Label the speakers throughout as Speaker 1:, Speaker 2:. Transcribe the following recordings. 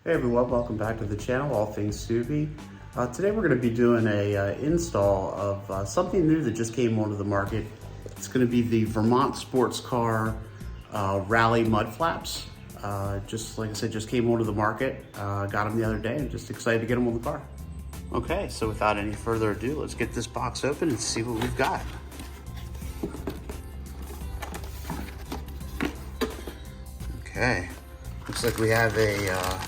Speaker 1: Hey everyone, welcome back to the channel, All Things Subi. Today we're going to be doing a install of something new that just came onto the market. It's going to be the Vermont Sports Car Rally Mud Flaps. Just like I said, just came onto the market. Got them the other day and just excited to get them on the car. Okay, so without any further ado, let's get this box open and see what we've got. Okay, looks like we have a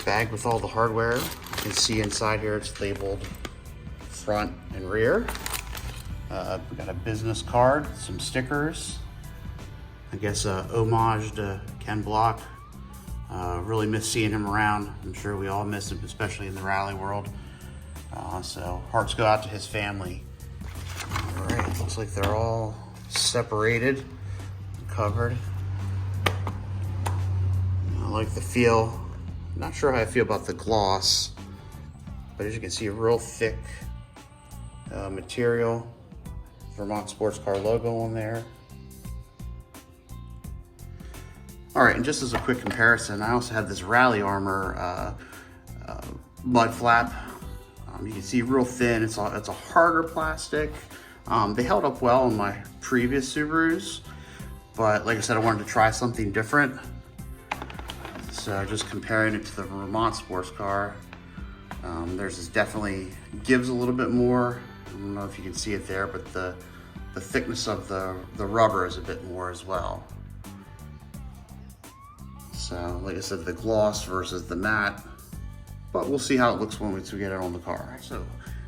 Speaker 1: bag with all the hardware. You can see inside here it's labeled front and rear. We got a business card, some stickers. I guess a homage to Ken Block. Really miss seeing him around. I'm sure we all miss him, especially in the rally world. So hearts go out to his family. All right, looks like they're all separated, covered. I like the feel. Not sure how I feel about the gloss, but as you can see, a real thick material. Vermont Sports Car logo on there. All right, and just as a quick comparison, I also have this Rally Armor mud flap. You can see real thin. It's a harder plastic. They held up well on my previous Subarus, but like I said, I wanted to try something different. So just comparing it to the Vermont Sports Car, theirs is definitely gives a little bit more. I don't know if you can see it there, but the thickness of the rubber is a bit more as well. So like I said, the gloss versus the matte, but we'll see how it looks once we get it on the car. So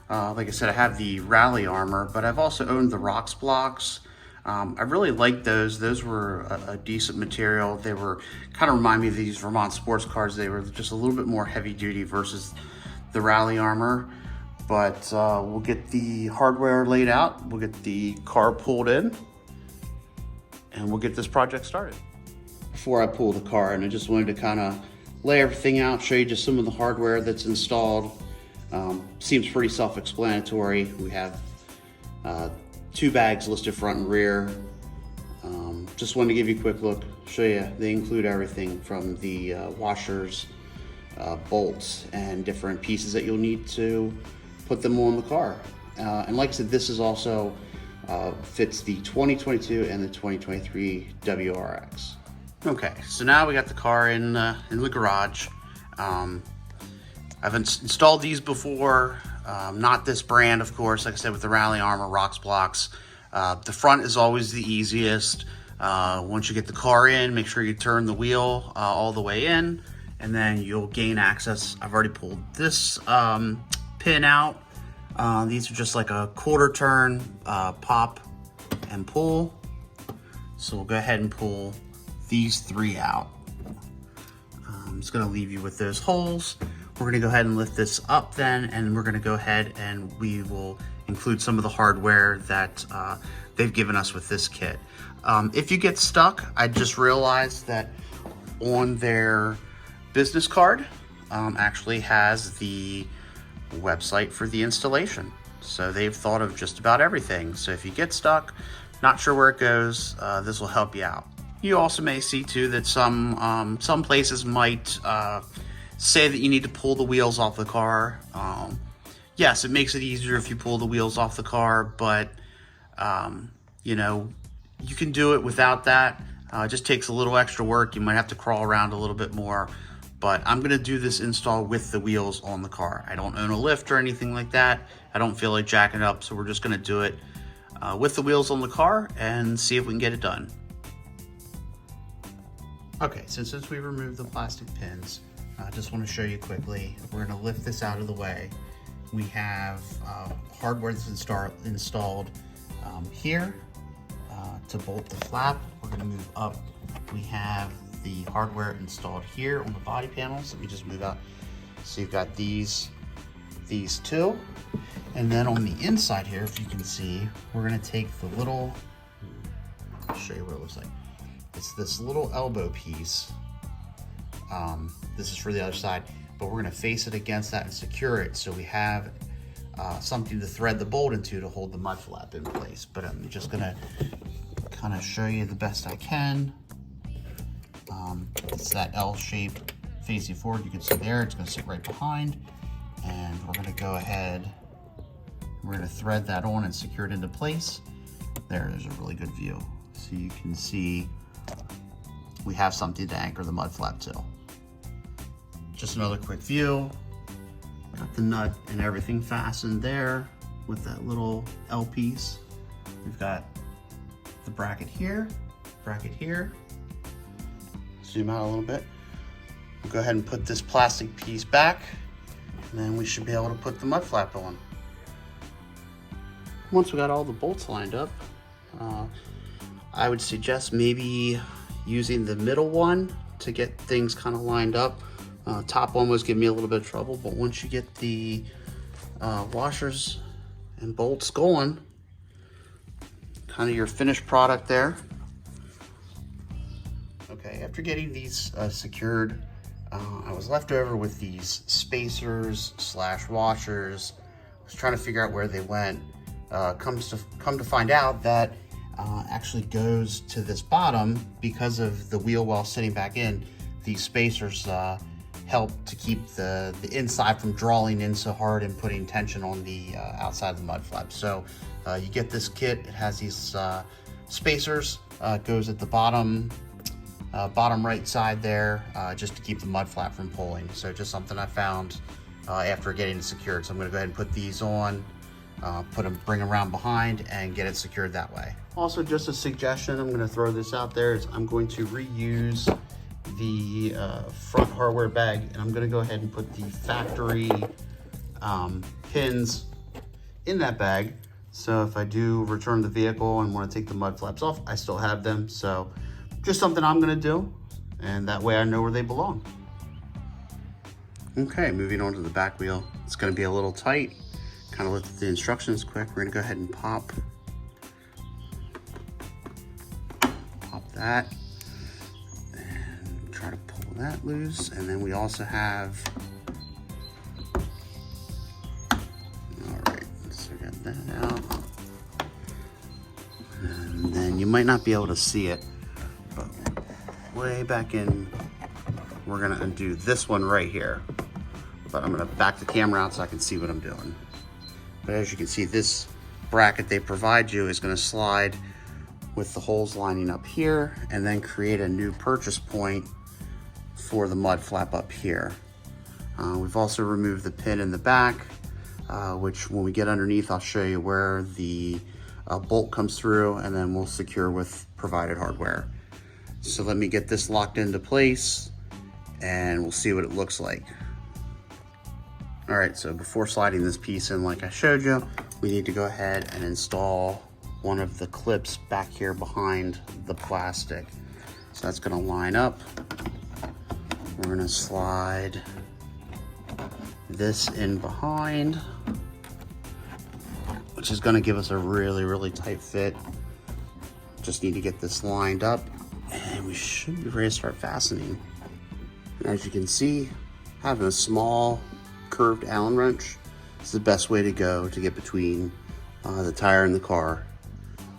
Speaker 1: like I said, I have the Rally Armor, but I've also owned the Rocks blocks. I really liked those. Those were a decent material. They were kind of remind me of these Vermont sports cars. They were just a little bit more heavy duty versus the Rally Armor. But we'll get the hardware laid out. We'll get the car pulled in, and we'll get this project started. Before I pull the car in, I just wanted to kind of lay everything out, show you just some of the hardware that's installed. Seems pretty self-explanatory. We have 2 bags listed front and rear. Just wanted to give you a quick look, show you they include everything from the washers, bolts, and different pieces that you'll need to put them on the car. And like I said, this is also fits the 2022 and the 2023 WRX. Okay, so now we got the car in the garage. I've installed these before. Not this brand, of course, like I said, with the Rally Armor Rocks blocks. The front is always the easiest. Once you get the car in, make sure you turn the wheel all the way in, and then you'll gain access. I've already pulled this pin out. These are just like a quarter turn pop and pull. So we'll go ahead and pull these 3 out. I'm just gonna leave you with those holes. We're gonna go ahead and lift this up then, and we're gonna go ahead and we will include some of the hardware that they've given us with this kit. If you get stuck, I just realized that on their business card actually has the website for the installation. So they've thought of just about everything. So if you get stuck, not sure where it goes, this will help you out. You also may see too that some places might say that you need to pull the wheels off the car. Yes, it makes it easier if you pull the wheels off the car, but you know, you can do it without that. It just takes a little extra work. You might have to crawl around a little bit more, but I'm gonna do this install with the wheels on the car. I don't own a lift or anything like that. I don't feel like jacking it up, so we're just gonna do it with the wheels on the car and see if we can get it done. Okay, so since we removed the plastic pins, I just want to show you quickly. We're going to lift this out of the way. We have hardware that's installed here to bolt the flap. We're going to move up. We have the hardware installed here on the body panels. Let me just move out. So you've got these 2. And then on the inside here, if you can see, we're going to take the little, I'll show you what it looks like. It's this little elbow piece. This is for the other side, but we're gonna face it against that and secure it so we have something to thread the bolt into to hold the mud flap in place. But I'm just gonna kind of show you the best I can. It's that L shape face you forward, you can see there, it's gonna sit right behind. And we're gonna go ahead, we're gonna thread that on and secure it into place. There's a really good view. So you can see we have something to anchor the mud flap to. Just another quick view. Got the nut and everything fastened there with that little L piece. We've got the bracket here. Zoom out a little bit. We'll go ahead and put this plastic piece back, and then we should be able to put the mud flap on. Once we got all the bolts lined up, I would suggest maybe using the middle one to get things kind of lined up. Top one was giving me a little bit of trouble, but once you get the washers and bolts going, kind of your finished product there. Okay, after getting these secured, I was left over with these spacers / washers. I was trying to figure out where they went. Come to find out that actually goes to this bottom because of the wheel well sitting back in. These spacers help to keep the inside from drawing in so hard and putting tension on the outside of the mud flap. So you get this kit, it has these spacers, goes at the bottom right side there, just to keep the mud flap from pulling. So just something I found after getting it secured. So I'm gonna go ahead and put these on, bring them around behind and get it secured that way. Also, just a suggestion, I'm gonna throw this out there, is I'm going to reuse the front hardware bag, and I'm gonna go ahead and put the factory pins in that bag. So if I do return the vehicle and want to take the mud flaps off, I still have them. So just something I'm gonna do, and that way I know where they belong. Okay, moving on to the back wheel. It's gonna be a little tight. Kind of looked at the instructions quick. We're gonna go ahead and pop that and try to pull that loose. And then we also have, all right, so we got that out. And then you might not be able to see it, but way back in, we're gonna undo this one right here. But I'm gonna back the camera out so I can see what I'm doing. But as you can see, this bracket they provide you is gonna slide with the holes lining up here and then create a new purchase point for the mud flap up here. We've also removed the pin in the back, which when we get underneath, I'll show you where the bolt comes through, and then we'll secure with provided hardware. So let me get this locked into place and we'll see what it looks like. All right, so before sliding this piece in like I showed you, we need to go ahead and install one of the clips back here behind the plastic. So that's gonna line up. We're gonna slide this in behind, which is gonna give us a really, really tight fit. Just need to get this lined up and we should be ready to start fastening. And as you can see, having a small curved Allen wrench is the best way to go to get between the tire and the car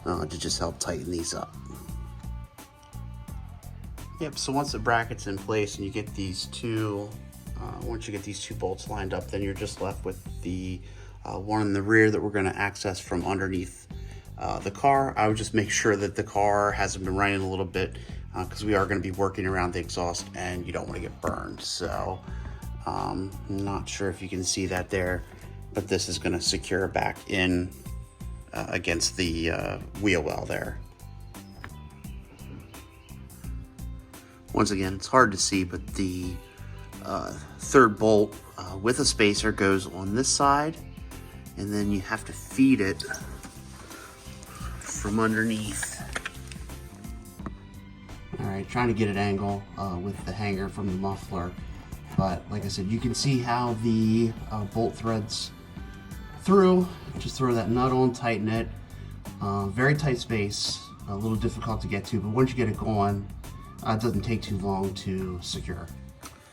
Speaker 1: to just help tighten these up. Yep, so once the bracket's in place and you get these two, once you get these two bolts lined up, then you're just left with the one in the rear that we're gonna access from underneath the car. I would just make sure that the car hasn't been running a little bit because we are gonna be working around the exhaust and you don't wanna get burned. So I'm not sure if you can see that there, but this is gonna secure back in against the wheel well there. Once again, it's hard to see, but the third bolt with a spacer goes on this side, and then you have to feed it from underneath. All right, trying to get an angle with the hanger from the muffler, but like I said, you can see how the bolt threads through. Just throw that nut on, tighten it. Very tight space, a little difficult to get to, but once you get it going, it doesn't take too long to secure.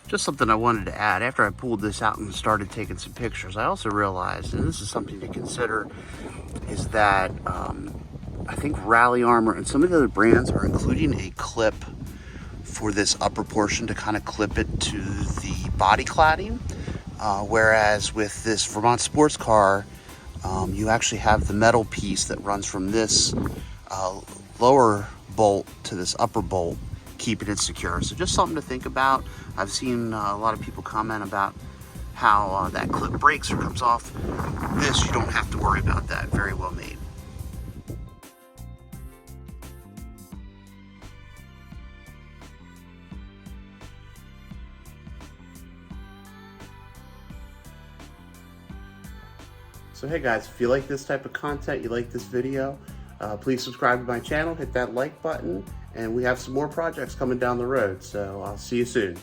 Speaker 1: Just something I wanted to add, after I pulled this out and started taking some pictures, I also realized, and this is something to consider, is that I think Rally Armor and some of the other brands are including a clip for this upper portion to kind of clip it to the body cladding. Whereas with this Vermont sports car, you actually have the metal piece that runs from this lower bolt to this upper bolt, keeping it secure. So just something to think about. I've seen a lot of people comment about how that clip breaks or comes off. This, you don't have to worry about that. Very well made. So hey guys, if you like this type of content, you like this video, please subscribe to my channel, hit that like button, and we have some more projects coming down the road. So I'll see you soon.